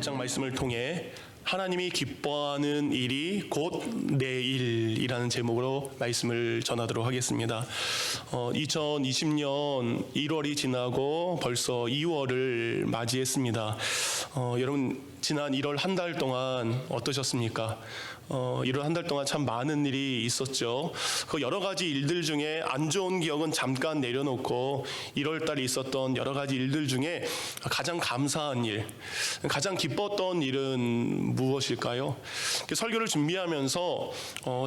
8장 말씀을 통해 하나님이 기뻐하는 일이 곧 내 일이라는 제목으로 말씀을 전하도록 하겠습니다. 2020년 1월이 지나고 벌써 2월을 맞이했습니다. 여러분 지난 1월 한 달 동안 어떠셨습니까? 1월 한 달 동안 참 많은 일이 있었죠. 그 여러 가지 일들 중에 안 좋은 기억은 잠깐 내려놓고 1월 달에 있었던 여러 가지 일들 중에 가장 감사한 일, 가장 기뻤던 일은 무엇일까요? 설교를 준비하면서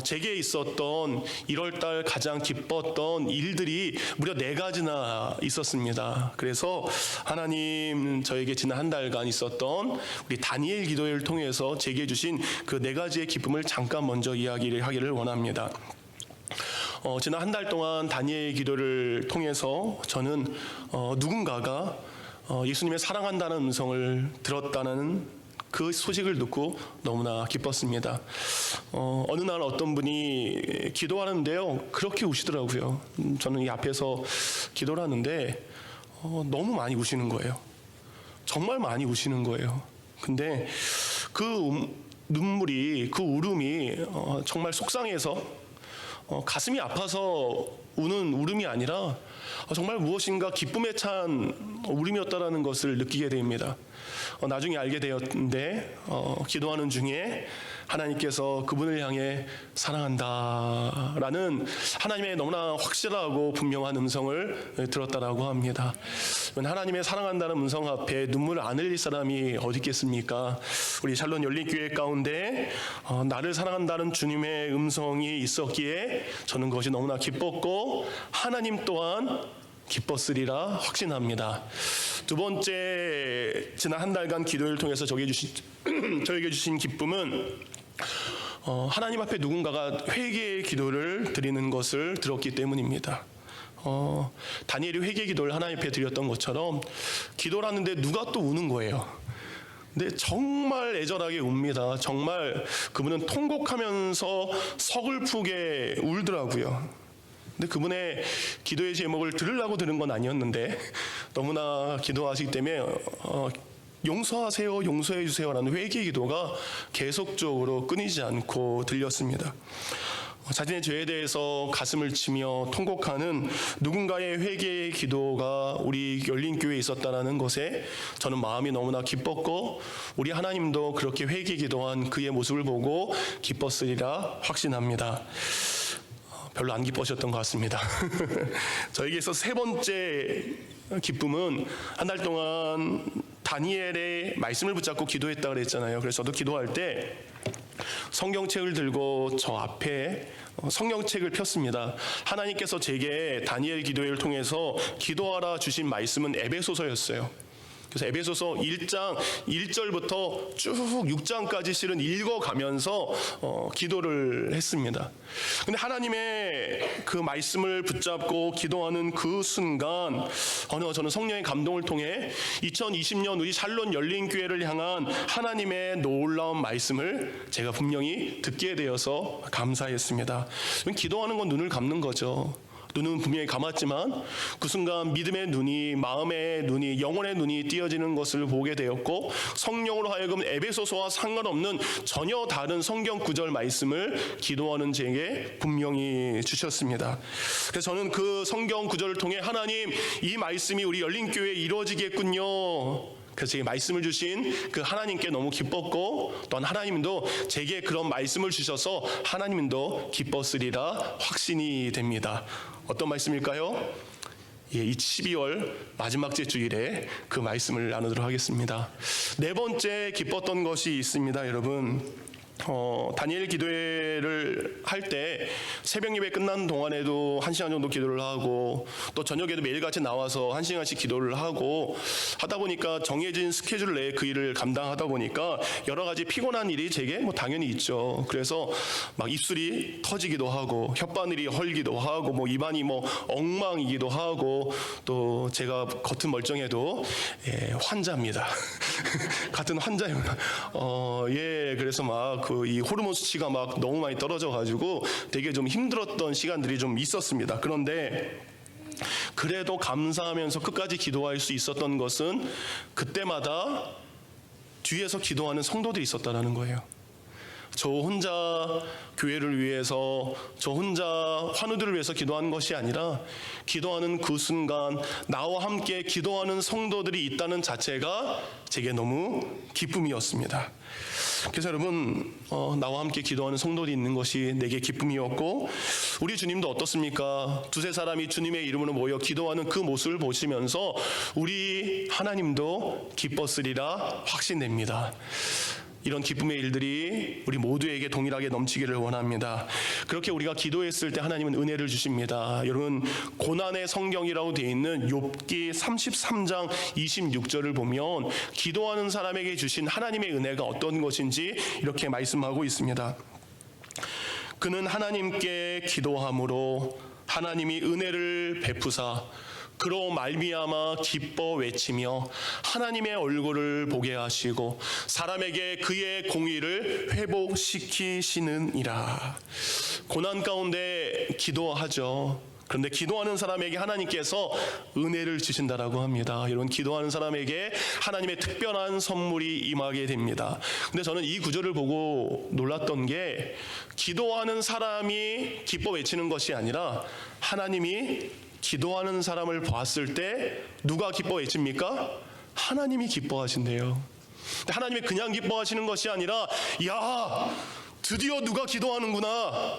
제게 있었던 1월 달 가장 기뻤던 일들이 무려 4가지나 있었습니다. 그래서 하나님 저에게 지난 한 달간 있었던 우리 다니엘 기도회를 통해서 제게 주신 그 4가지의 기쁨을 잠깐 먼저 이야기를 하기를 원합니다. 지난 한 달 동안 다니엘 기도를 통해서 저는 누군가가 예수님의 사랑한다는 음성을 들었다는 그 소식을 듣고 너무나 기뻤습니다. 어느 날 어떤 분이 기도하는데요, 그렇게 우시더라고요. 저는 이 앞에서 기도를 하는데 너무 많이 우시는 거예요. 정말 많이 우시는 거예요. 근데 그 눈물이, 그 울음이 정말 속상해서 가슴이 아파서 우는 울음이 아니라 정말 무엇인가 기쁨에 찬 울음이었다라는 것을 느끼게 됩니다. 나중에 알게 되었는데 기도하는 중에 하나님께서 그분을 향해 사랑한다라는 하나님의 너무나 확실하고 분명한 음성을 들었다라고 합니다. 하나님의 사랑한다는 음성 앞에 눈물 안 흘릴 사람이 어디 있겠습니까? 우리 샬롯 열린교회 가운데 나를 사랑한다는 주님의 음성이 있었기에 저는 그것이 너무나 기뻤고 하나님 또한 기뻤으리라 확신합니다. 두 번째, 지난 한 달간 기도를 통해서 저에게 주신 기쁨은 하나님 앞에 누군가가 회개의 기도를 드리는 것을 들었기 때문입니다. 다니엘이 회개 기도를 하나님 앞에 드렸던 것처럼 기도를 하는데 누가 또 우는 거예요. 근데 정말 애절하게 웁니다. 정말 그분은 통곡하면서 서글프게 울더라고요. 근데 그분의 기도의 제목을 들으려고 들은 건 아니었는데 너무나 기도하시기 때문에 용서하세요, 용서해 주세요라는 회개 기도가 계속적으로 끊이지 않고 들렸습니다. 자신의 죄에 대해서 가슴을 치며 통곡하는 누군가의 회개의 기도가 우리 열린교회에 있었다는 것에 저는 마음이 너무나 기뻤고 우리 하나님도 그렇게 회개 기도한 그의 모습을 보고 기뻤으리라 확신합니다. 별로 안 기뻐하셨던 것 같습니다. 저에게 있어서 세 번째 기쁨은 한 달 동안 다니엘의 말씀을 붙잡고 기도했다고 그랬잖아요. 그래서 저도 기도할 때 성경책을 들고 저 앞에 성경책을 폈습니다. 하나님께서 제게 다니엘 기도회를 통해서 기도하라 주신 말씀은 에베소서였어요. 그래서 에베소서 1장 1절부터 쭉 6장까지 실은 읽어가면서 기도를 했습니다. 근데 하나님의 그 말씀을 붙잡고 기도하는 그 순간 저는 성령의 감동을 통해 2020년 우리 샬롯 열린교회를 향한 하나님의 놀라운 말씀을 제가 분명히 듣게 되어서 감사했습니다. 기도하는 건 눈을 감는 거죠. 눈은 분명히 감았지만 그 순간 믿음의 눈이, 마음의 눈이, 영혼의 눈이 띄어지는 것을 보게 되었고 성령으로 하여금 에베소서와 상관없는 전혀 다른 성경 구절 말씀을 기도하는 제게 분명히 주셨습니다. 그래서 저는 그 성경 구절을 통해 하나님, 이 말씀이 우리 열린교회에 이루어지겠군요. 그래서 제게 말씀을 주신 그 하나님께 너무 기뻤고 또한 하나님도 제게 그런 말씀을 주셔서 하나님도 기뻤으리라 확신이 됩니다. 어떤 말씀일까요? 이 12월 마지막 째 주일에 그 말씀을 나누도록 하겠습니다. 네 번째 기뻤던 것이 있습니다, 여러분. 다니엘 기도회를 할 때 새벽 예배 끝난 동안에도 1시간 정도 기도를 하고 또 저녁에도 매일같이 나와서 1시간씩 기도를 하고 하다 보니까 정해진 스케줄 내에 그 일을 감당하다 보니까 여러 가지 피곤한 일이 제게 당연히 있죠. 그래서 막 입술이 터지기도 하고 혓바늘이 헐기도 하고 입안이 엉망이기도 하고 또 제가 겉은 멀쩡해도 환자입니다. 같은 환자입니다. 그래서 이 호르몬 수치가 너무 많이 떨어져가지고 되게 좀 힘들었던 시간들이 좀 있었습니다. 그런데 그래도 감사하면서 끝까지 기도할 수 있었던 것은 그때마다 뒤에서 기도하는 성도들이 있었다는 거예요. 저 혼자 교회를 위해서, 저 혼자 환우들을 위해서 기도하는 것이 아니라 기도하는 그 순간 나와 함께 기도하는 성도들이 있다는 자체가 제게 너무 기쁨이었습니다. 그래서 여러분, 나와 함께 기도하는 성도들이 있는 것이 내게 기쁨이었고, 우리 주님도 어떻습니까? 두세 사람이 주님의 이름으로 모여 기도하는 그 모습을 보시면서 우리 하나님도 기뻤으리라 확신됩니다. 이런 기쁨의 일들이 우리 모두에게 동일하게 넘치기를 원합니다. 그렇게 우리가 기도했을 때 하나님은 은혜를 주십니다. 여러분, 고난의 성경이라고 되어 있는 욥기 33장 26절을 보면 기도하는 사람에게 주신 하나님의 은혜가 어떤 것인지 이렇게 말씀하고 있습니다. 그는 하나님께 기도함으로 하나님이 은혜를 베푸사 그로 말미암아 기뻐 외치며 하나님의 얼굴을 보게 하시고 사람에게 그의 공의를 회복시키시느니라. 고난 가운데 기도하죠. 그런데 기도하는 사람에게 하나님께서 은혜를 주신다라고 합니다. 여러분, 기도하는 사람에게 하나님의 특별한 선물이 임하게 됩니다. 근데 저는 이 구절을 보고 놀랐던 게, 기도하는 사람이 기뻐 외치는 것이 아니라 하나님이 기도하는 사람을 봤을 때 누가 기뻐 외칩니까? 하나님이 기뻐하신대요. 하나님이 그냥 기뻐하시는 것이 아니라, 야, 드디어 누가 기도하는구나,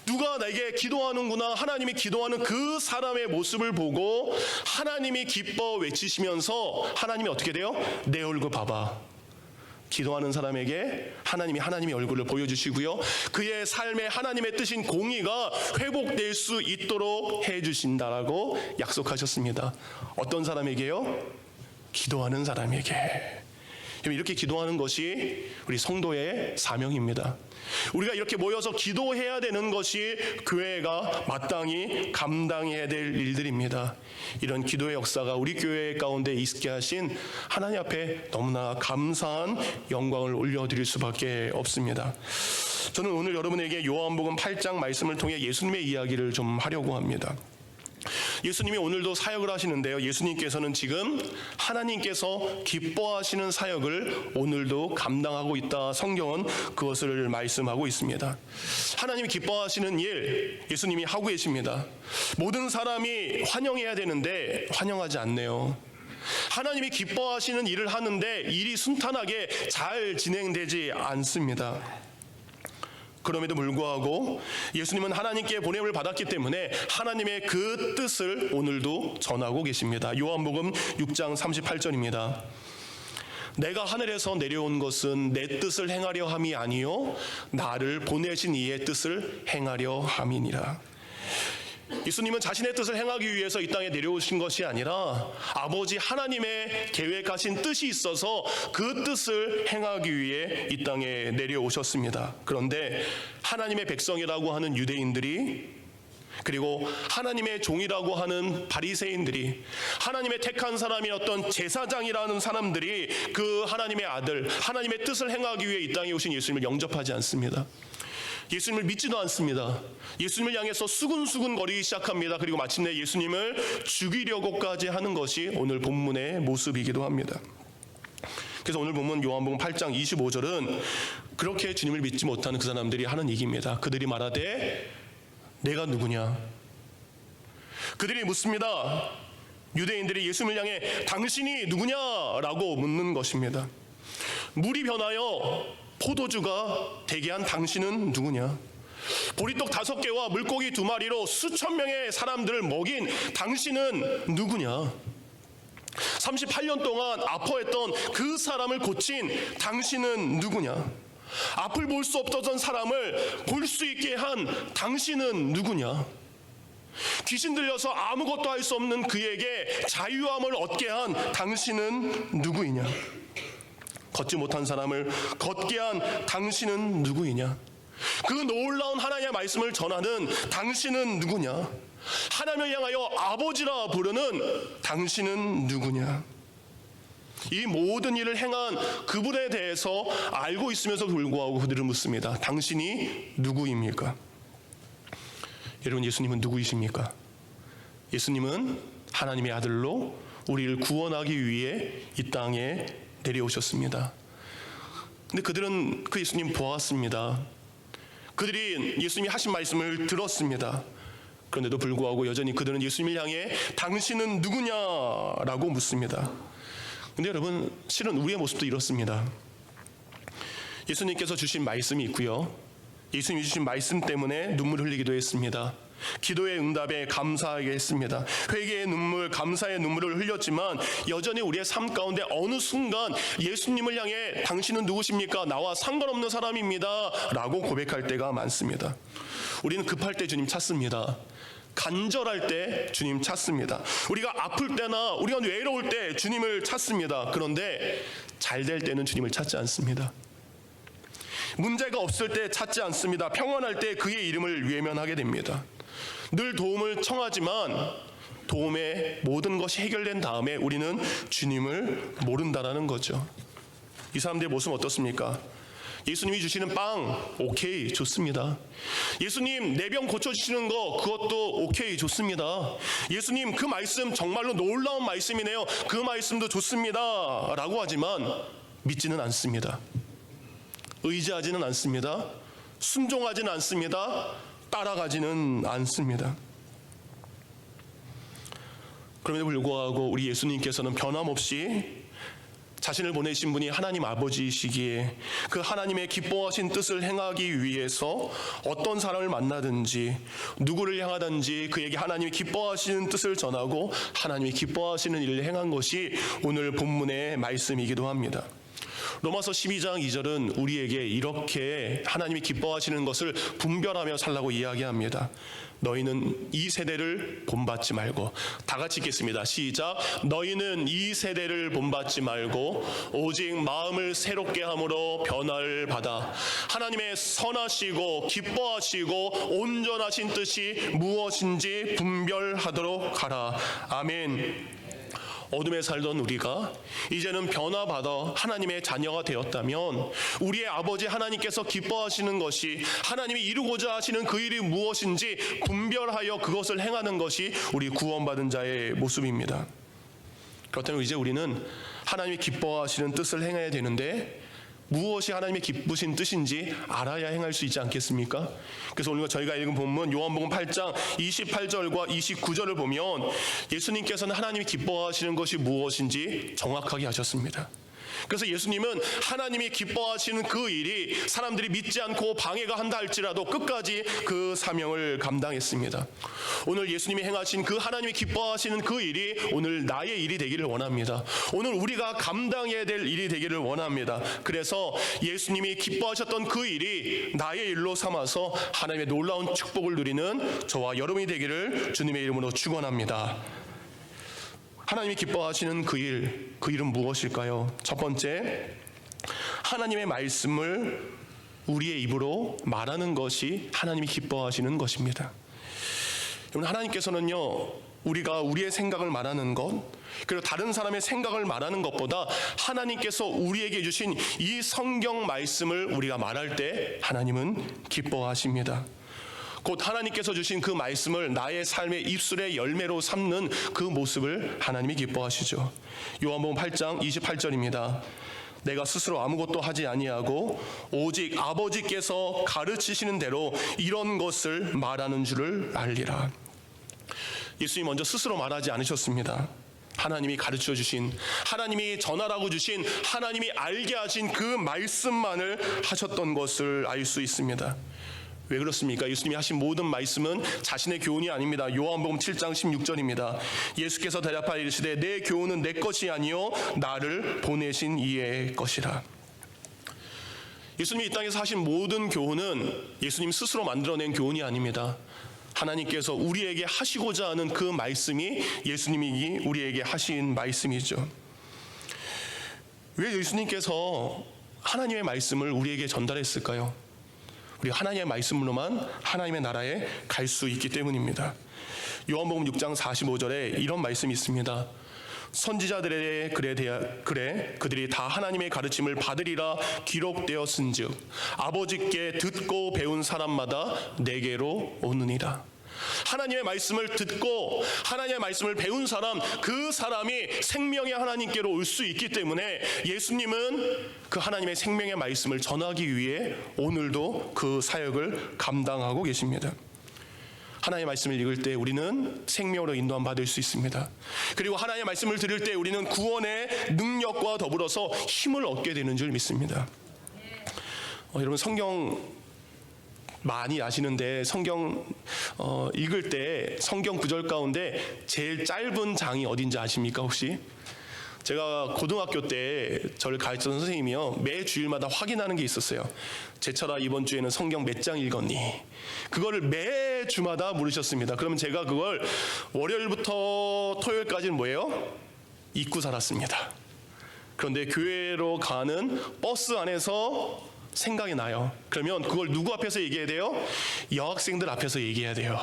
누가 내게 기도하는구나, 하나님이 기도하는 그 사람의 모습을 보고 하나님이 기뻐 외치시면서 하나님이 어떻게 돼요? 내 얼굴 봐봐. 기도하는 사람에게 하나님의 얼굴을 보여주시고요, 그의 삶에 하나님의 뜻인 공의가 회복될 수 있도록 해주신다라고 약속하셨습니다. 어떤 사람에게요? 기도하는 사람에게. 이렇게 기도하는 것이 우리 성도의 사명입니다. 우리가 이렇게 모여서 기도해야 되는 것이 교회가 마땅히 감당해야 될 일들입니다. 이런 기도의 역사가 우리 교회 가운데 있게 하신 하나님 앞에 너무나 감사한 영광을 올려드릴 수밖에 없습니다. 저는 오늘 여러분에게 요한복음 8장 말씀을 통해 예수님의 이야기를 좀 하려고 합니다. 예수님이 오늘도 사역을 하시는데요, 예수님께서는 지금 하나님께서 기뻐하시는 사역을 오늘도 감당하고 있다. 성경은 그것을 말씀하고 있습니다. 하나님이 기뻐하시는 일 예수님이 하고 계십니다. 모든 사람이 환영해야 되는데 환영하지 않네요. 하나님이 기뻐하시는 일을 하는데 일이 순탄하게 잘 진행되지 않습니다. 그럼에도 불구하고 예수님은 하나님께 보냄을 받았기 때문에 하나님의 그 뜻을 오늘도 전하고 계십니다. 요한복음 6장 38절입니다. 내가 하늘에서 내려온 것은 내 뜻을 행하려 함이 아니요 나를 보내신 이의 뜻을 행하려 함이니라. 예수님은 자신의 뜻을 행하기 위해서 이 땅에 내려오신 것이 아니라 아버지 하나님의 계획하신 뜻이 있어서 그 뜻을 행하기 위해 이 땅에 내려오셨습니다. 그런데 하나님의 백성이라고 하는 유대인들이, 그리고 하나님의 종이라고 하는 바리새인들이, 하나님의 택한 사람이었던 제사장이라는 사람들이 그 하나님의 아들, 하나님의 뜻을 행하기 위해 이 땅에 오신 예수님을 영접하지 않습니다. 예수님을 믿지도 않습니다. 예수님을 향해서 수근수근 거리기 시작합니다. 그리고 마침내 예수님을 죽이려고까지 하는 것이 오늘 본문의 모습이기도 합니다. 그래서 오늘 본문 요한복음 8장 25절은 그렇게 주님을 믿지 못하는 그 사람들이 하는 얘기입니다. 그들이 말하되 내가 누구냐? 그들이 묻습니다. 유대인들이 예수님을 향해 당신이 누구냐라고 묻는 것입니다. 물이 변하여 포도주가 되게 한 당신은 누구냐? 보리떡 5개와 물고기 2마리로 수천 명의 사람들을 먹인 당신은 누구냐? 38년 동안 아파했던 그 사람을 고친 당신은 누구냐? 앞을 볼 수 없었던 사람을 볼 수 있게 한 당신은 누구냐? 귀신 들려서 아무것도 할 수 없는 그에게 자유함을 얻게 한 당신은 누구이냐? 걷지 못한 사람을 걷게 한 당신은 누구이냐? 그 놀라운 하나님의 말씀을 전하는 당신은 누구냐? 하나님을 향하여 아버지라 부르는 당신은 누구냐? 이 모든 일을 행한 그분에 대해서 알고 있으면서 불구하고 그들을 묻습니다. 당신이 누구입니까? 여러분, 예수님은 누구이십니까? 예수님은 하나님의 아들로 우리를 구원하기 위해 이 땅에 내려오셨습니다. 근데 그들은 그 예수님 보았습니다. 그들이 예수님이 하신 말씀을 들었습니다. 그런데도 불구하고 여전히 그들은 예수님을 향해 당신은 누구냐라고 묻습니다. 근데 여러분, 실은 우리의 모습도 이렇습니다. 예수님께서 주신 말씀이 있고요, 예수님이 주신 말씀 때문에 눈물 흘리기도 했습니다. 기도의 응답에 감사하게 했습니다. 회개의 눈물, 감사의 눈물을 흘렸지만 여전히 우리의 삶 가운데 어느 순간 예수님을 향해 당신은 누구십니까? 나와 상관없는 사람입니다 라고 고백할 때가 많습니다. 우리는 급할 때 주님 찾습니다. 간절할 때 주님 찾습니다. 우리가 아플 때나 우리가 외로울 때 주님을 찾습니다. 그런데 잘 될 때는 주님을 찾지 않습니다. 문제가 없을 때 찾지 않습니다. 평안할 때 그의 이름을 외면하게 됩니다. 늘 도움을 청하지만 도움의 모든 것이 해결된 다음에 우리는 주님을 모른다라는 거죠. 이 사람들의 모습은 어떻습니까? 예수님이 주시는 빵, 오케이, 좋습니다. 예수님 내 병 고쳐주시는 거, 그것도 오케이, 좋습니다. 예수님 그 말씀 정말로 놀라운 말씀이네요, 그 말씀도 좋습니다 라고 하지만 믿지는 않습니다. 의지하지는 않습니다. 순종하지는 않습니다. 따라가지는 않습니다. 그럼에도 불구하고 우리 예수님께서는 변함없이 자신을 보내신 분이 하나님 아버지이시기에 그 하나님의 기뻐하신 뜻을 행하기 위해서 어떤 사람을 만나든지 누구를 향하든지 그에게 하나님이 기뻐하시는 뜻을 전하고 하나님이 기뻐하시는 일을 행한 것이 오늘 본문의 말씀이기도 합니다. 로마서 12장 2절은 우리에게 이렇게 하나님이 기뻐하시는 것을 분별하며 살라고 이야기합니다. 너희는 이 세대를 본받지 말고, 다 같이 읽겠습니다. 시작. 너희는 이 세대를 본받지 말고 오직 마음을 새롭게 함으로 변화를 받아 하나님의 선하시고 기뻐하시고 온전하신 뜻이 무엇인지 분별하도록 하라. 아멘. 어둠에 살던 우리가 이제는 변화받아 하나님의 자녀가 되었다면 우리의 아버지 하나님께서 기뻐하시는 것이, 하나님이 이루고자 하시는 그 일이 무엇인지 분별하여 그것을 행하는 것이 우리 구원받은 자의 모습입니다. 그렇다면 이제 우리는 하나님이 기뻐하시는 뜻을 행해야 되는데 무엇이 하나님의 기쁘신 뜻인지 알아야 행할 수 있지 않겠습니까? 그래서 오늘 저희가 읽은 본문 요한복음 8장 28절과 29절을 보면 예수님께서는 하나님이 기뻐하시는 것이 무엇인지 정확하게 하셨습니다. 그래서 예수님은 하나님이 기뻐하시는 그 일이 사람들이 믿지 않고 방해가 한다 할지라도 끝까지 그 사명을 감당했습니다. 오늘 예수님이 행하신 그 하나님이 기뻐하시는 그 일이 오늘 나의 일이 되기를 원합니다. 오늘 우리가 감당해야 될 일이 되기를 원합니다. 그래서 예수님이 기뻐하셨던 그 일이 나의 일로 삼아서 하나님의 놀라운 축복을 누리는 저와 여러분이 되기를 주님의 이름으로 축원합니다. 하나님이 기뻐하시는 그 일은 무엇일까요? 첫 번째, 하나님의 말씀을 우리의 입으로 말하는 것이 하나님이 기뻐하시는 것입니다. 여러분, 하나님께서는요, 우리가 우리의 생각을 말하는 것, 그리고 다른 사람의 생각을 말하는 것보다 하나님께서 우리에게 주신 이 성경 말씀을 우리가 말할 때 하나님은 기뻐하십니다. 곧 하나님께서 주신 그 말씀을 나의 삶의 입술의 열매로 삼는 그 모습을 하나님이 기뻐하시죠. 요한복음 8장 28절입니다. 내가 스스로 아무것도 하지 아니하고 오직 아버지께서 가르치시는 대로 이런 것을 말하는 줄을 알리라. 예수님이 먼저 스스로 말하지 않으셨습니다. 하나님이 가르쳐 주신, 하나님이 전하라고 주신, 하나님이 알게 하신 그 말씀만을 하셨던 것을 알 수 있습니다. 왜 그렇습니까? 예수님이 하신 모든 말씀은 자신의 교훈이 아닙니다. 요한복음 7장 16절입니다. 예수께서 대답하여 이르시되 내 교훈은 내 것이 아니요 나를 보내신 이의 것이라. 예수님이 이 땅에서 하신 모든 교훈은 예수님 스스로 만들어낸 교훈이 아닙니다. 하나님께서 우리에게 하시고자 하는 그 말씀이 예수님이 우리에게 하신 말씀이죠. 왜 예수님께서 하나님의 말씀을 우리에게 전달했을까요? 우리 하나님의 말씀으로만 하나님의 나라에 갈 수 있기 때문입니다. 요한복음 6장 45절에 이런 말씀이 있습니다. 선지자들의 글에 그들이 다 하나님의 가르침을 받으리라 기록되었은즉 아버지께 듣고 배운 사람마다 내게로 오느니라. 하나님의 말씀을 듣고 하나님의 말씀을 배운 사람, 그 사람이 생명의 하나님께로 올 수 있기 때문에 예수님은 그 하나님의 생명의 말씀을 전하기 위해 오늘도 그 사역을 감당하고 계십니다. 하나님의 말씀을 읽을 때 우리는 생명으로 인도함 받을 수 있습니다. 그리고 하나님의 말씀을 들을 때 우리는 구원의 능력과 더불어서 힘을 얻게 되는 줄 믿습니다. 여러분 성경 많이 아시는데 성경 읽을 때 성경 구절 가운데 제일 짧은 장이 어딘지 아십니까 혹시? 제가 고등학교 때 저를 가르쳤던 선생님이요, 매 주일마다 확인하는 게 있었어요. 제철아 이번 주에는 성경 몇 장 읽었니? 그거를 매 주마다 물으셨습니다. 그러면 제가 그걸 월요일부터 토요일까지는 뭐예요? 잊고 살았습니다. 그런데 교회로 가는 버스 안에서 생각이 나요. 그러면 그걸 누구 앞에서 얘기해야 돼요? 여학생들 앞에서 얘기해야 돼요.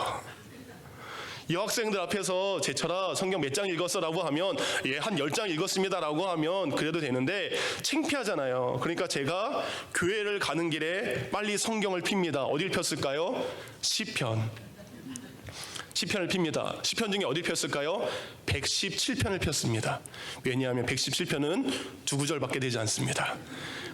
여학생들 앞에서 제철아 성경 몇 장 읽었어? 라고 하면 예, 한 10장 읽었습니다 라고 하면 그래도 되는데 창피하잖아요. 그러니까 제가 교회를 가는 길에 빨리 성경을 핍니다. 어딜 폈을까요? 시편을 핍니다. 시편 중에 어디 폈을까요? 117편을 폈습니다. 왜냐하면 117편은 2구절밖에 되지 않습니다.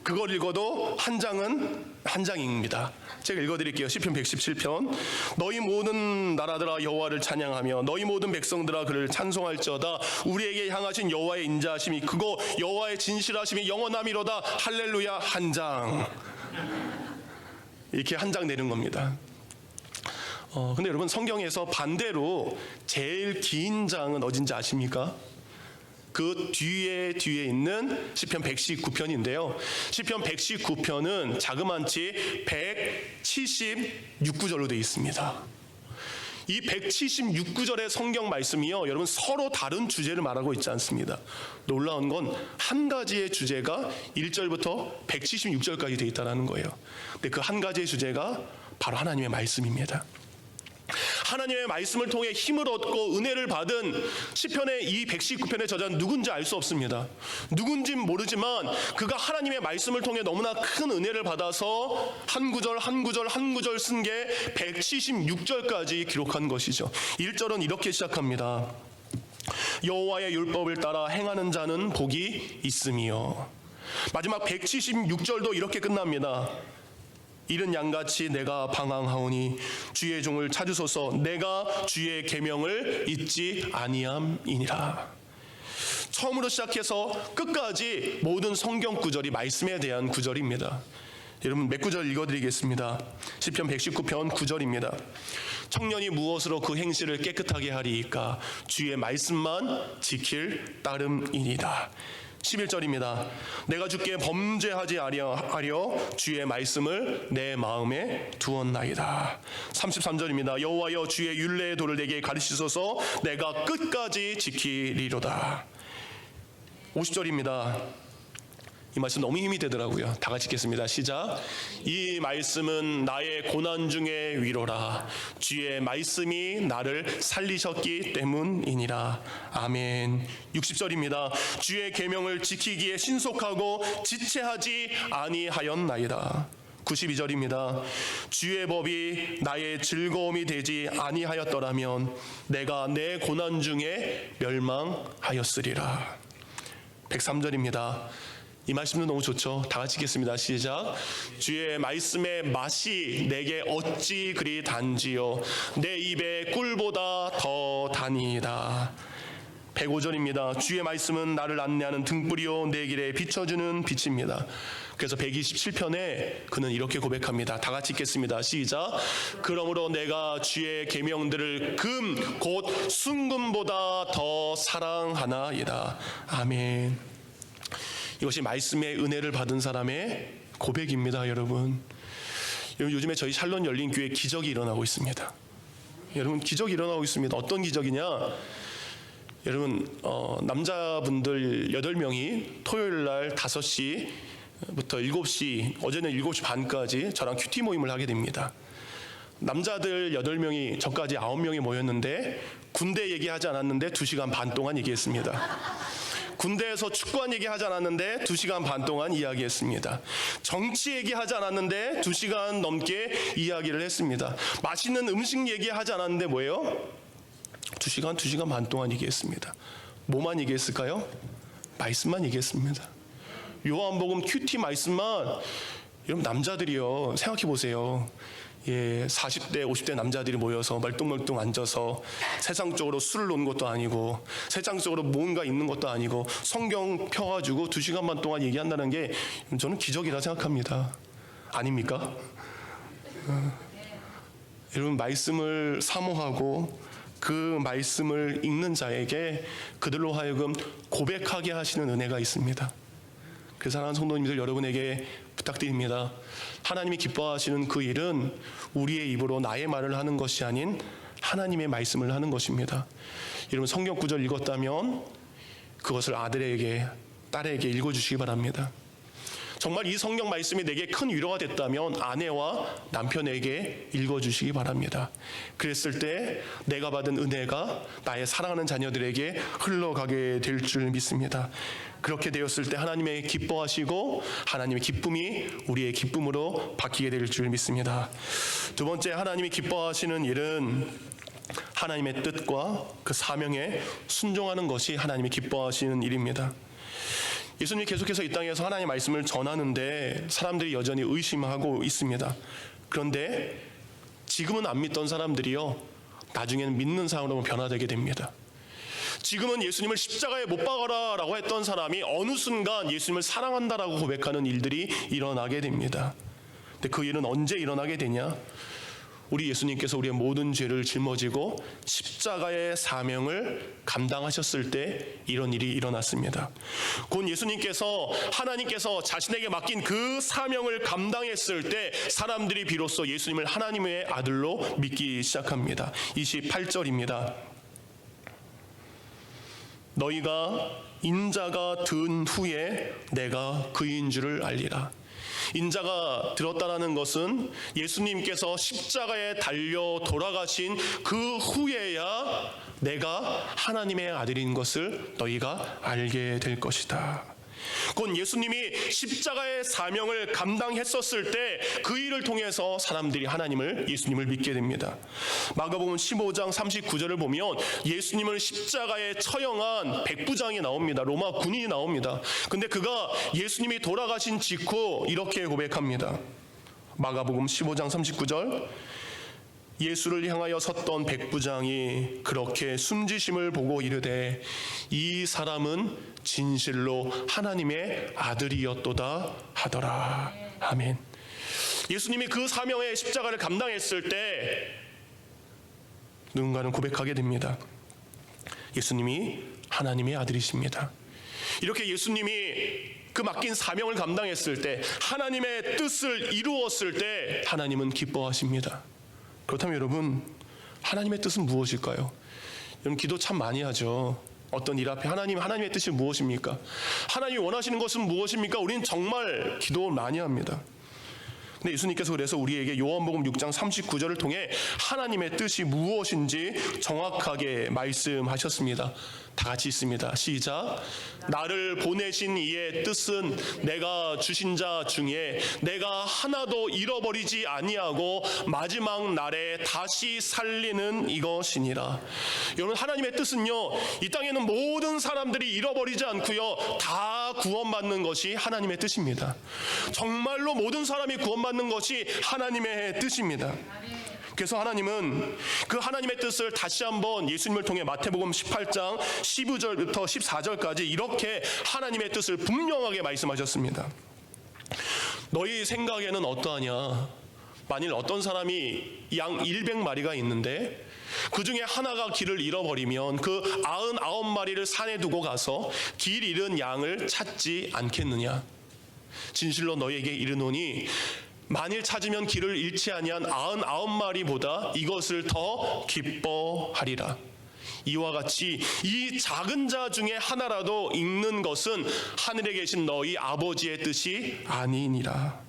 그걸 읽어도 한 장입니다. 제가 읽어드릴게요. 시편 117편. 너희 모든 나라들아 여호와를 찬양하며 너희 모든 백성들아 그를 찬송할지어다. 우리에게 향하신 여호와의 인자하심이 크고 여호와의 진실하심이 영원함이로다. 할렐루야. 한 장. 이렇게 한 장 내는 겁니다. 근데 여러분 성경에서 반대로 제일 긴 장은 어딘지 아십니까? 그 뒤에 있는 시편 119편인데요. 시편 119편은 자그만치 176구절로 되어 있습니다. 이 176구절의 성경 말씀이요, 여러분 서로 다른 주제를 말하고 있지 않습니다. 놀라운 건 한 가지의 주제가 1절부터 176절까지 되어 있다는 거예요. 근데 그 한 가지의 주제가 바로 하나님의 말씀입니다. 하나님의 말씀을 통해 힘을 얻고 은혜를 받은 시편의 이 119편의 저자는 누군지 알 수 없습니다. 누군진 모르지만 그가 하나님의 말씀을 통해 너무나 큰 은혜를 받아서 한 구절 쓴 게 176절까지 기록한 것이죠. 1절은 이렇게 시작합니다. 여호와의 율법을 따라 행하는 자는 복이 있음이요. 마지막 176절도 이렇게 끝납니다. 이른 양같이 내가 방황하오니 주의 종을 찾으소서. 내가 주의 계명을 잊지 아니함이니라. 처음으로 시작해서 끝까지 모든 성경 구절이 말씀에 대한 구절입니다. 여러분 몇 구절 읽어드리겠습니다. 시편 119편 9절입니다. 청년이 무엇으로 그 행실을 깨끗하게 하리이까? 주의 말씀만 지킬 따름이니이다. 11절입니다. 내가 주께 범죄하지 아니하려 주의 말씀을 내 마음에 두었나이다. 33절입니다. 여호와여 주의 율례의 도를 내게 가르치소서. 내가 끝까지 지키리로다. 50절입니다. 이 말씀 너무 힘이 되더라고요. 다 같이 읽겠습니다. 시작. 이 말씀은 나의 고난 중에 위로라. 주의 말씀이 나를 살리셨기 때문이니라. 아멘. 60절입니다. 주의 계명을 지키기에 신속하고 지체하지 아니하였나이다. 92절입니다. 주의 법이 나의 즐거움이 되지 아니하였더라면 내가 내 고난 중에 멸망하였으리라. 103절입니다. 이 말씀도 너무 좋죠. 다 같이 읽겠습니다. 시작. 주의 말씀의 맛이 내게 어찌 그리 단지요 내 입에 꿀보다 더 다니이다. 105절입니다. 주의 말씀은 나를 안내하는 등불이요 내 길에 비춰주는 빛입니다. 그래서 127편에 그는 이렇게 고백합니다. 다 같이 읽겠습니다. 시작. 그러므로 내가 주의 계명들을 금 곧 순금보다 더 사랑하나이다. 아멘. 이것이 말씀의 은혜를 받은 사람의 고백입니다. 여러분 요즘에 저희 샬롯 열린 교회에 기적이 일어나고 있습니다. 여러분 기적이 일어나고 있습니다. 어떤 기적이냐? 여러분 남자분들 8명이 토요일날 5시부터 7시, 어제는 7시 반까지 저랑 큐티 모임을 하게 됩니다. 남자들 8명이 저까지 9명이 모였는데 군대 얘기하지 않았는데 2시간 반 동안 얘기했습니다. 군대에서 축구한 얘기하지 않았는데 2시간 반 동안 이야기했습니다. 정치 얘기하지 않았는데 2시간 넘게 이야기를 했습니다. 맛있는 음식 얘기하지 않았는데 뭐예요? 2시간 반 동안 얘기했습니다. 뭐만 얘기했을까요? 말씀만 얘기했습니다. 요한복음 큐티 말씀만. 여러분, 남자들이요, 생각해 보세요. 40대 50대 남자들이 모여서 멀뚱멀뚱 앉아서 세상적으로 술을 놓는 것도 아니고 세상적으로 뭔가 있는 것도 아니고 성경 펴가지고 2시간 반 동안 얘기한다는 게 저는 기적이라 생각합니다. 아닙니까? 여러분, 말씀을 사모하고 그 말씀을 읽는 자에게 그들로 하여금 고백하게 하시는 은혜가 있습니다. 그 사랑하는 성도님들, 여러분에게 부탁드립니다. 하나님이 기뻐하시는 그 일은 우리의 입으로 나의 말을 하는 것이 아닌 하나님의 말씀을 하는 것입니다. 여러분, 성경 구절 읽었다면 그것을 아들에게, 딸에게 읽어주시기 바랍니다. 정말 이 성경 말씀이 내게 큰 위로가 됐다면 아내와 남편에게 읽어주시기 바랍니다. 그랬을 때 내가 받은 은혜가 나의 사랑하는 자녀들에게 흘러가게 될 줄 믿습니다. 그렇게 되었을 때 하나님의 기뻐하시고 하나님의 기쁨이 우리의 기쁨으로 바뀌게 될 줄 믿습니다. 두 번째, 하나님이 기뻐하시는 일은 하나님의 뜻과 그 사명에 순종하는 것이 하나님이 기뻐하시는 일입니다. 예수님이 계속해서 이 땅에서 하나님의 말씀을 전하는데 사람들이 여전히 의심하고 있습니다. 그런데 지금은 안 믿던 사람들이요, 나중에는 믿는 사람으로 변화되게 됩니다. 지금은 예수님을 십자가에 못 박아라 라고 했던 사람이 어느 순간 예수님을 사랑한다라고 고백하는 일들이 일어나게 됩니다. 근데 그 일은 언제 일어나게 되냐? 우리 예수님께서 우리의 모든 죄를 짊어지고 십자가의 사명을 감당하셨을 때 이런 일이 일어났습니다. 곧 예수님께서, 하나님께서 자신에게 맡긴 그 사명을 감당했을 때 사람들이 비로소 예수님을 하나님의 아들로 믿기 시작합니다. 28절입니다. 너희가 인자가 든 후에 내가 그인 줄을 알리라. 인자가 들었다라는 것은 예수님께서 십자가에 달려 돌아가신 그 후에야 내가 하나님의 아들인 것을 너희가 알게 될 것이다. 곧 예수님이 십자가의 사명을 감당했었을 때 그 일을 통해서 사람들이 예수님을 믿게 됩니다. 마가복음 15장 39절을 보면 예수님을 십자가에 처형한 백부장이 나옵니다. 로마 군인이 나옵니다. 근데 그가 예수님이 돌아가신 직후 이렇게 고백합니다. 마가복음 15장 39절, 예수를 향하여 섰던 백부장이 그렇게 숨지심을 보고 이르되 이 사람은 진실로 하나님의 아들이었도다 하더라. 아멘. 예수님이 그 사명의 십자가를 감당했을 때 누군가는 고백하게 됩니다. 예수님이 하나님의 아들이십니다. 이렇게 예수님이 그 맡긴 사명을 감당했을 때, 하나님의 뜻을 이루었을 때 하나님은 기뻐하십니다. 그렇다면 여러분, 하나님의 뜻은 무엇일까요? 여러분, 기도 참 많이 하죠. 어떤 일 앞에 하나님의 뜻이 무엇입니까? 하나님이 원하시는 것은 무엇입니까? 우리는 정말 기도를 많이 합니다. 근데 예수님께서 그래서 우리에게 요한복음 6장 39절을 통해 하나님의 뜻이 무엇인지 정확하게 말씀하셨습니다. 다 같이 있습니다. 시작. 나를 보내신 이의 뜻은 내가 주신 자 중에 내가 하나도 잃어버리지 아니하고 마지막 날에 다시 살리는 이것이니라. 여러분, 하나님의 뜻은요, 이 땅에는 모든 사람들이 잃어버리지 않고요, 다 구원받는 것이 하나님의 뜻입니다. 정말로 모든 사람이 구원받는 것이 하나님의 뜻입니다. 그래서 하나님은 그 하나님의 뜻을 다시 한번 예수님을 통해 마태복음 18장 12절부터 14절까지 이렇게 하나님의 뜻을 분명하게 말씀하셨습니다. 너희 생각에는 어떠하냐? 만일 어떤 사람이 양 100마리가 있는데 그 중에 하나가 길을 잃어버리면 그 99마리를 산에 두고 가서 길 잃은 양을 찾지 않겠느냐? 진실로 너희에게 이르노니 만일 찾으면 길을 잃지 아니한 99마리보다 이것을 더 기뻐하리라. 이와 같이 이 작은 자 중에 하나라도 잃는 것은 하늘에 계신 너희 아버지의 뜻이 아니니라.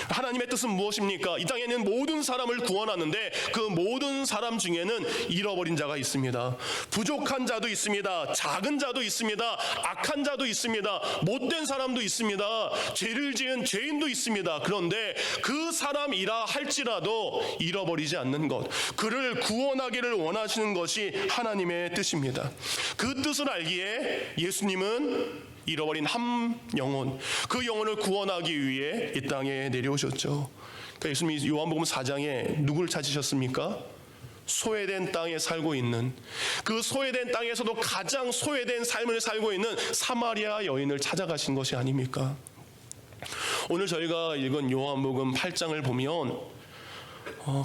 하나님의 뜻은 무엇입니까? 이 땅에 있는 모든 사람을 구원하는데 그 모든 사람 중에는 잃어버린 자가 있습니다. 부족한 자도 있습니다. 작은 자도 있습니다. 악한 자도 있습니다. 못된 사람도 있습니다. 죄를 지은 죄인도 있습니다. 그런데 그 사람이라 할지라도 잃어버리지 않는 것, 그를 구원하기를 원하시는 것이 하나님의 뜻입니다. 그 뜻을 알기에 예수님은 잃어버린 한 영혼, 그 영혼을 구원하기 위해 이 땅에 내려오셨죠. 그러니까 예수님이 요한복음 4장에 누구를 찾으셨습니까? 소외된 땅에 살고 있는, 그 소외된 땅에서도 가장 소외된 삶을 살고 있는 사마리아 여인을 찾아가신 것이 아닙니까? 오늘 저희가 읽은 요한복음 8장을 보면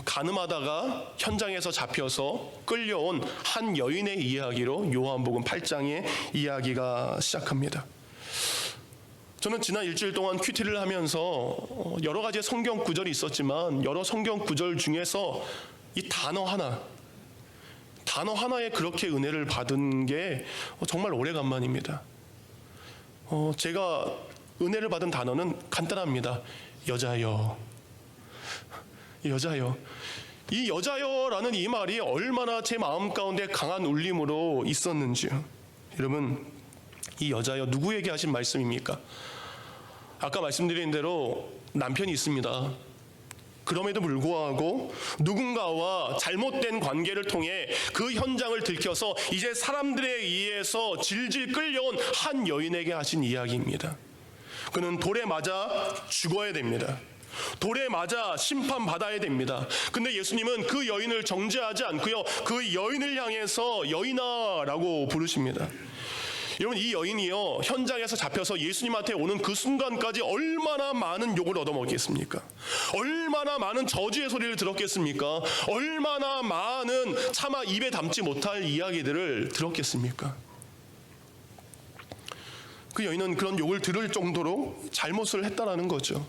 가늠하다가 현장에서 잡혀서 끌려온 한 여인의 이야기로 요한복음 8장의 이야기가 시작합니다. 저는 지난 일주일 동안 큐티를 하면서 여러 가지의 성경 구절이 있었지만 여러 성경 구절 중에서 이 단어 하나에 그렇게 은혜를 받은 게 정말 오래간만입니다. 제가 은혜를 받은 단어는 간단합니다. 여자여. 여자여. 이 여자여라는 이 말이 얼마나 제 마음 가운데 강한 울림으로 있었는지요. 여러분, 이 여자여 누구에게 하신 말씀입니까? 아까 말씀드린 대로 남편이 있습니다. 그럼에도 불구하고 누군가와 잘못된 관계를 통해 그 현장을 들켜서 이제 사람들에 의해서 질질 끌려온 한 여인에게 하신 이야기입니다. 그는 돌에 맞아 죽어야 됩니다. 돌에 맞아 심판받아야 됩니다. 근데 예수님은 그 여인을 정죄하지 않고요, 그 여인을 향해서 여인아라고 부르십니다. 여러분, 이 여인이요, 현장에서 잡혀서 예수님한테 오는 그 순간까지 얼마나 많은 욕을 얻어먹겠습니까? 얼마나 많은 저주의 소리를 들었겠습니까? 얼마나 많은 차마 입에 담지 못할 이야기들을 들었겠습니까? 그 여인은 그런 욕을 들을 정도로 잘못을 했다라는 거죠.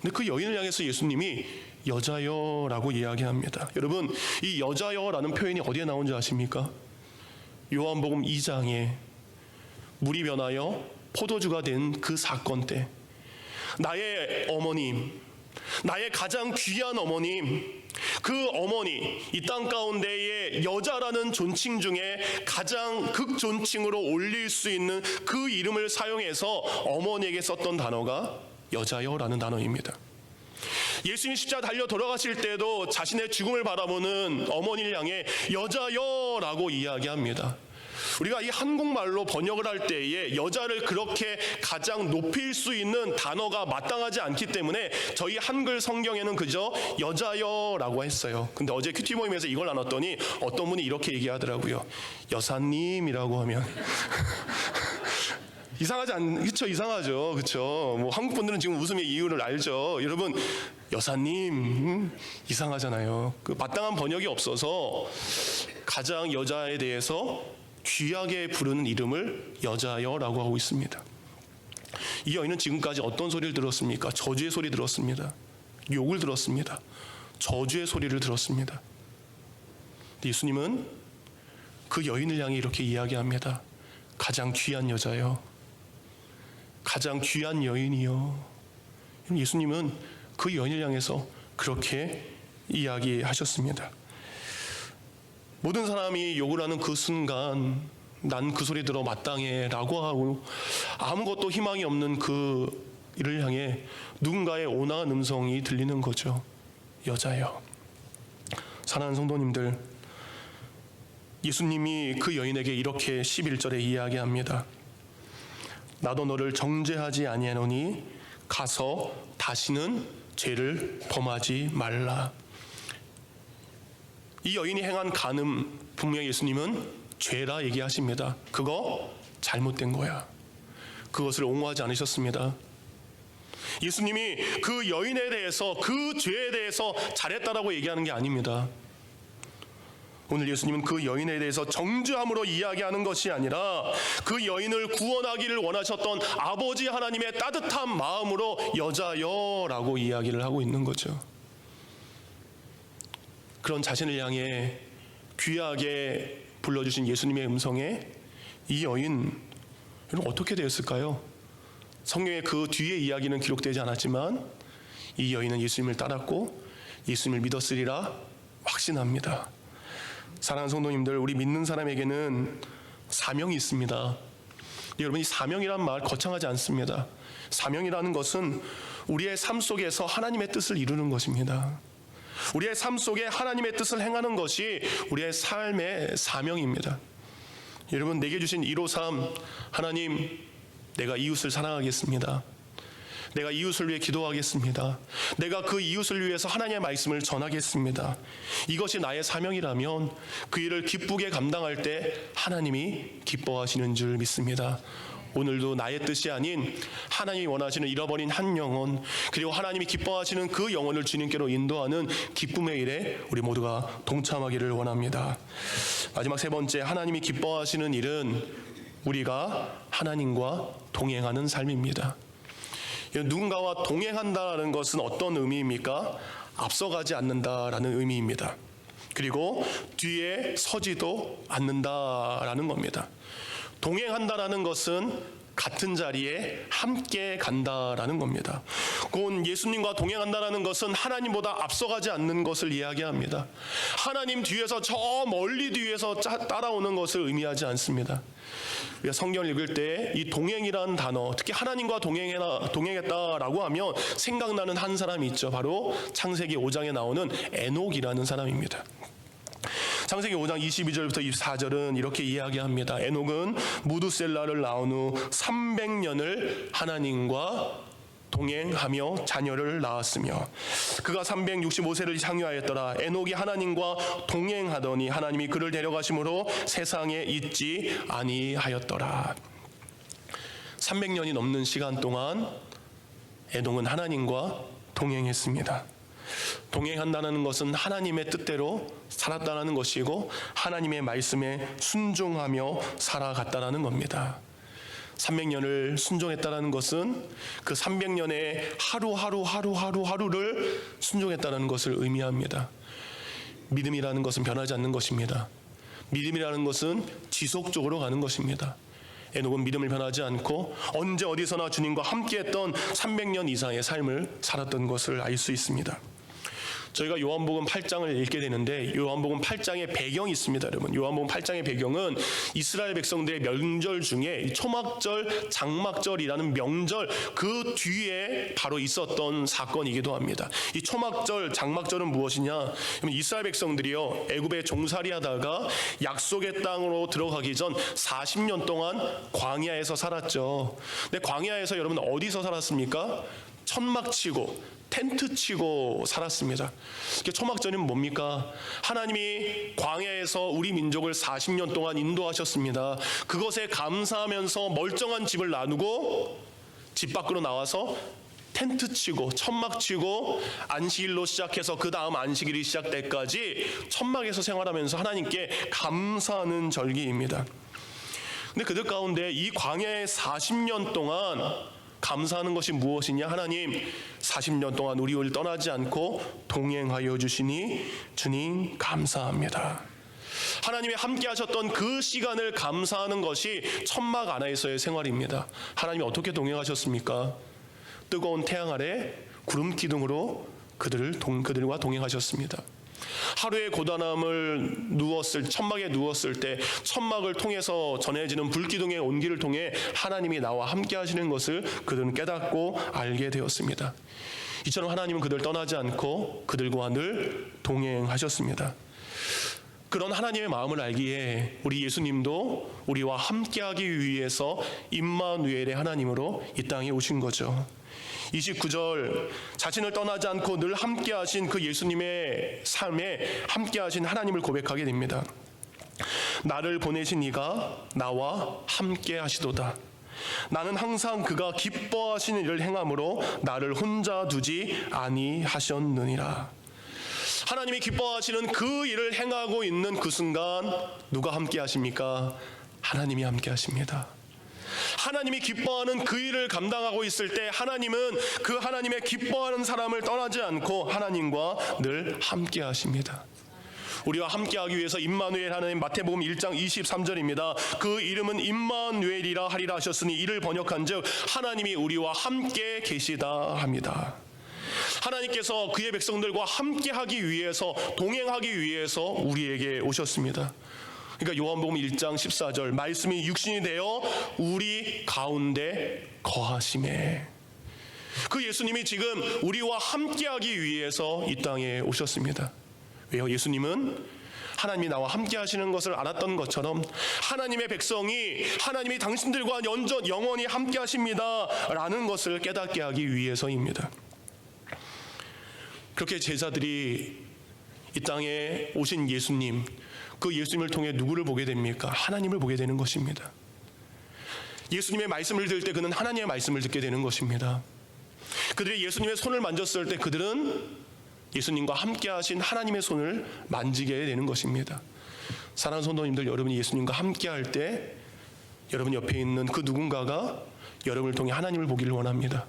근데 그 여인을 향해서 예수님이 여자여라고 이야기합니다. 여러분, 이 여자여라는 표현이 어디에 나온지 아십니까? 요한복음 2장에 물이 변하여 포도주가 된 그 사건 때 나의 어머님, 나의 가장 귀한 어머님, 그 어머니, 이 땅 가운데의 여자라는 존칭 중에 가장 극존칭으로 올릴 수 있는 그 이름을 사용해서 어머니에게 썼던 단어가 여자여라는 단어입니다. 예수님이 십자가 달려 돌아가실 때도 자신의 죽음을 바라보는 어머니를 향해 여자여라고 이야기합니다. 우리가 이 한국말로 번역을 할 때에 여자를 그렇게 가장 높일 수 있는 단어가 마땅하지 않기 때문에 저희 한글 성경에는 그저 여자여라고 했어요. 근데 어제 큐티 모임에서 이걸 나눴더니 어떤 분이 이렇게 얘기하더라고요. 여사님이라고 하면 이상하지 그쵸? 이상하죠. 그쵸? 뭐 한국 분들은 지금 웃음의 이유를 알죠. 여러분, 여사님 이상하잖아요. 그 마땅한 번역이 없어서 가장 여자에 대해서 귀하게 부르는 이름을 여자여라고 하고 있습니다. 이 여인은 지금까지 어떤 소리를 들었습니까? 저주의 소리 들었습니다. 욕을 들었습니다. 저주의 소리를 들었습니다. 예수님은 그 여인을 향해 이렇게 이야기합니다. 가장 귀한 여자여, 가장 귀한 여인이여. 예수님은 그 여인을 향해서 그렇게 이야기하셨습니다. 모든 사람이 욕을 하는 그 순간 난 그 소리 들어 마땅해 라고 하고 아무것도 희망이 없는 그 이를 향해 누군가의 온화한 음성이 들리는 거죠. 여자여. 사랑하는 성도님들, 예수님이 그 여인에게 이렇게 11절에 이야기합니다. 나도 너를 정죄하지 아니하노니 가서 다시는 죄를 범하지 말라. 이 여인이 행한 간음, 분명히 예수님은 죄라 얘기하십니다. 그거 잘못된 거야. 그것을 옹호하지 않으셨습니다. 예수님이 그 여인에 대해서, 그 죄에 대해서 잘했다라고 얘기하는 게 아닙니다. 오늘 예수님은 그 여인에 대해서 정죄함으로 이야기하는 것이 아니라 그 여인을 구원하기를 원하셨던 아버지 하나님의 따뜻한 마음으로 여자여라고 이야기를 하고 있는 거죠. 그런 자신을 향해 귀하게 불러주신 예수님의 음성에 이 여인, 여러분 어떻게 되었을까요? 성경의 그 뒤에 이야기는 기록되지 않았지만 이 여인은 예수님을 따랐고 예수님을 믿었으리라 확신합니다. 사랑하는 성도님들, 우리 믿는 사람에게는 사명이 있습니다. 여러분, 이 사명이란 말 거창하지 않습니다. 사명이라는 것은 우리의 삶 속에서 하나님의 뜻을 이루는 것입니다. 우리의 삶 속에 하나님의 뜻을 행하는 것이 우리의 삶의 사명입니다. 여러분, 내게 주신 153, 하나님, 내가 이웃을 사랑하겠습니다. 내가 이웃을 위해 기도하겠습니다. 내가 그 이웃을 위해서 하나님의 말씀을 전하겠습니다. 이것이 나의 사명이라면 그 일을 기쁘게 감당할 때 하나님이 기뻐하시는 줄 믿습니다. 오늘도 나의 뜻이 아닌 하나님이 원하시는 잃어버린 한 영혼, 그리고 하나님이 기뻐하시는 그 영혼을 주님께로 인도하는 기쁨의 일에 우리 모두가 동참하기를 원합니다. 마지막 세 번째, 하나님이 기뻐하시는 일은 우리가 하나님과 동행하는 삶입니다. 누군가와 동행한다는 것은 어떤 의미입니까? 앞서가지 않는다라는 의미입니다. 그리고 뒤에 서지도 않는다라는 겁니다. 동행한다라는 것은 같은 자리에 함께 간다라는 겁니다. 곧 예수님과 동행한다라는 것은 하나님보다 앞서가지 않는 것을 이야기합니다. 하나님 뒤에서 저 멀리 뒤에서 따라오는 것을 의미하지 않습니다. 우리가 성경을 읽을 때 이 동행이라는 단어, 특히 하나님과 동행했다라고 하면 생각나는 한 사람이 있죠. 바로 창세기 5장에 나오는 에녹이라는 사람입니다. 창세기 5장 22절부터 24절은 이렇게 이야기합니다. 에녹은 무두셀라를 낳은 후 300년을 하나님과 동행하며 자녀를 낳았으며 그가 365세를 향유하였더라. 에녹이 하나님과 동행하더니 하나님이 그를 데려가심으로 세상에 있지 아니하였더라. 300년이 넘는 시간 동안 에녹은 하나님과 동행했습니다. 동행한다는 것은 하나님의 뜻대로 살았다는 것이고 하나님의 말씀에 순종하며 살아갔다는 겁니다. 300년을 순종했다는 것은 그 300년의 하루하루를 순종했다는 것을 의미합니다. 믿음이라는 것은 변하지 않는 것입니다. 믿음이라는 것은 지속적으로 가는 것입니다. 에녹은 믿음을 변하지 않고 언제 어디서나 주님과 함께했던 300년 이상의 삶을 살았던 것을 알 수 있습니다. 저희가 요한복음 8장을 읽게 되는데 요한복음 8장의 배경이 있습니다. 여러분, 요한복음 8장의 배경은 이스라엘 백성들의 명절 중에 초막절, 장막절이라는 명절 그 뒤에 바로 있었던 사건이기도 합니다. 이 초막절, 장막절은 무엇이냐? 이스라엘 백성들이요, 애굽에 종살이하다가 약속의 땅으로 들어가기 전 40년 동안 광야에서 살았죠. 근데 광야에서 여러분 어디서 살았습니까? 천막 치고 텐트 치고 살았습니다. 초막절은 뭡니까? 하나님이 광야에서 우리 민족을 40년 동안 인도하셨습니다. 그것에 감사하면서 멀쩡한 집을 나누고 집 밖으로 나와서 텐트 치고 천막 치고 안식일로 시작해서 그 다음 안식일이 시작될 때까지 천막에서 생활하면서 하나님께 감사하는 절기입니다. 근데 그들 가운데 이 광야의 40년 동안 감사하는 것이 무엇이냐? 하나님, 40년 동안 우리를 떠나지 않고 동행하여 주시니 주님 감사합니다. 하나님이 함께 하셨던 그 시간을 감사하는 것이 천막 안에서의 생활입니다. 하나님이 어떻게 동행하셨습니까? 뜨거운 태양 아래 구름 기둥으로 그들과 동행하셨습니다. 하루의 고단함을 천막에 누웠을 때 천막을 통해서 전해지는 불기둥의 온기를 통해 하나님이 나와 함께 하시는 것을 그들은 깨닫고 알게 되었습니다. 이처럼 하나님은 그들을 떠나지 않고 그들과 늘 동행하셨습니다. 그런 하나님의 마음을 알기에 우리 예수님도 우리와 함께하기 위해서 임마누엘의 하나님으로 이 땅에 오신 거죠. 29절, 자신을 떠나지 않고 늘 함께하신 그 예수님의 삶에 함께하신 하나님을 고백하게 됩니다. 나를 보내신 이가 나와 함께하시도다. 나는 항상 그가 기뻐하시는 일을 행함으로 나를 혼자 두지 아니하셨느니라. 하나님이 기뻐하시는 그 일을 행하고 있는 그 순간 누가 함께하십니까? 하나님이 함께하십니다. 하나님이 기뻐하는 그 일을 감당하고 있을 때 하나님은 그 하나님의 기뻐하는 사람을 떠나지 않고 하나님과 늘 함께 하십니다. 우리와 함께하기 위해서 임마누엘 하나님, 마태복음 1장 23절입니다. 그 이름은 임마누엘이라 하리라 하셨으니 이를 번역한 즉 하나님이 우리와 함께 계시다 합니다. 하나님께서 그의 백성들과 함께하기 위해서, 동행하기 위해서 우리에게 오셨습니다. 그러니까 요한복음 1장 14절, 말씀이 육신이 되어 우리 가운데 거하심에, 그 예수님이 지금 우리와 함께하기 위해서 이 땅에 오셨습니다. 왜요? 예수님은 하나님이 나와 함께 하시는 것을 알았던 것처럼 하나님의 백성이 하나님이 당신들과 영원히 함께 하십니다 라는 것을 깨닫게 하기 위해서입니다. 그렇게 제자들이 이 땅에 오신 예수님, 그 예수님을 통해 누구를 보게 됩니까? 하나님을 보게 되는 것입니다. 예수님의 말씀을 들을 때 그는 하나님의 말씀을 듣게 되는 것입니다. 그들이 예수님의 손을 만졌을 때 그들은 예수님과 함께 하신 하나님의 손을 만지게 되는 것입니다. 사랑하는 성도님들, 여러분이 예수님과 함께 할 때 여러분 옆에 있는 그 누군가가 여러분을 통해 하나님을 보기를 원합니다.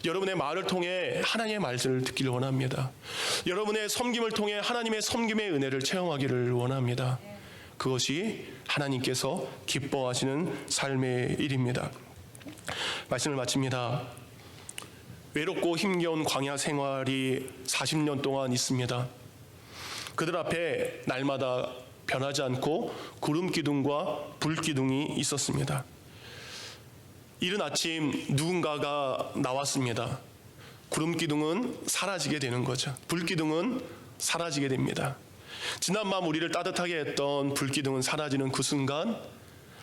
여러분의 말을 통해 하나님의 말씀을 듣기를 원합니다. 여러분의 섬김을 통해 하나님의 섬김의 은혜를 체험하기를 원합니다. 그것이 하나님께서 기뻐하시는 삶의 일입니다. 말씀을 마칩니다. 외롭고 힘겨운 광야 생활이 40년 동안 있습니다. 그들 앞에 날마다 변하지 않고 구름 기둥과 불 기둥이 있었습니다. 이른 아침 누군가가 나왔습니다. 구름 기둥은 사라지게 되는 거죠. 불 기둥은 사라지게 됩니다. 지난 밤 우리를 따뜻하게 했던 불 기둥은 사라지는 그 순간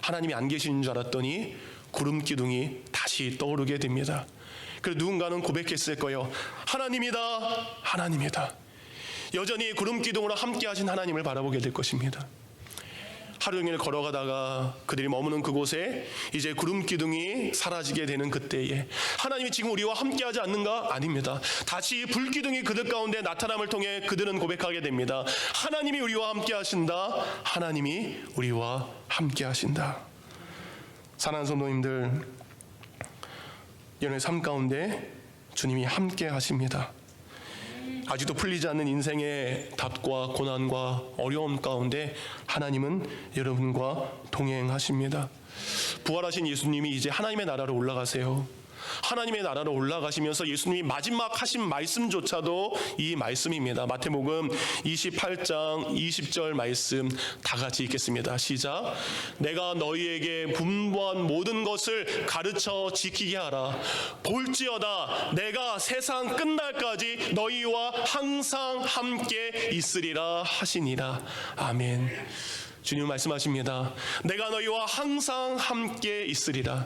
하나님이 안 계시는 줄 알았더니 구름 기둥이 다시 떠오르게 됩니다. 그래서 누군가는 고백했을 거예요. 하나님이다, 하나님이다. 여전히 구름 기둥으로 함께 하신 하나님을 바라보게 될 것입니다. 하루 종일 걸어가다가 그들이 머무는 그곳에 이제 구름 기둥이 사라지게 되는 그때에 하나님이 지금 우리와 함께 하지 않는가? 아닙니다. 다시 불 기둥이 그들 가운데 나타남을 통해 그들은 고백하게 됩니다. 하나님이 우리와 함께 하신다. 하나님이 우리와 함께 하신다. 사랑하는 성도님들, 연의 삶 가운데 주님이 함께 하십니다. 아직도 풀리지 않는 인생의 답과 고난과 어려움 가운데 하나님은 여러분과 동행하십니다. 부활하신 예수님이 이제 하나님의 나라로 올라가세요. 하나님의 나라로 올라가시면서 예수님이 마지막 하신 말씀조차도 이 말씀입니다. 마태복음 28장 20절 말씀 다 같이 읽겠습니다. 시작. 내가 너희에게 분부한 모든 것을 가르쳐 지키게 하라. 볼지어다 내가 세상 끝날까지 너희와 항상 함께 있으리라 하시니라. 아멘. 주님 말씀하십니다. 내가 너희와 항상 함께 있으리라.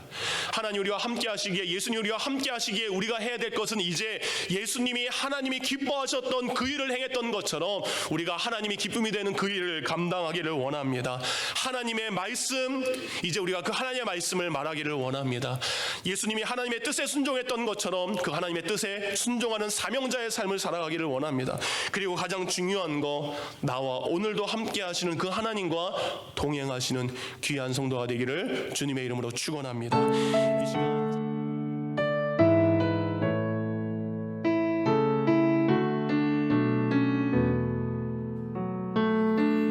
하나님 우리와 함께 하시기에, 예수님 우리와 함께 하시기에 우리가 해야 될 것은 이제 예수님이 하나님이 기뻐하셨던 그 일을 행했던 것처럼 우리가 하나님이 기쁨이 되는 그 일을 감당하기를 원합니다. 하나님의 말씀, 이제 우리가 그 하나님의 말씀을 말하기를 원합니다. 예수님이 하나님의 뜻에 순종했던 것처럼 그 하나님의 뜻에 순종하는 사명자의 삶을 살아가기를 원합니다. 그리고 가장 중요한 거, 나와 오늘도 함께 하시는 그 하나님과 동행하시는 귀한 성도가 되기를 주님의 이름으로 축원합니다. 이 시간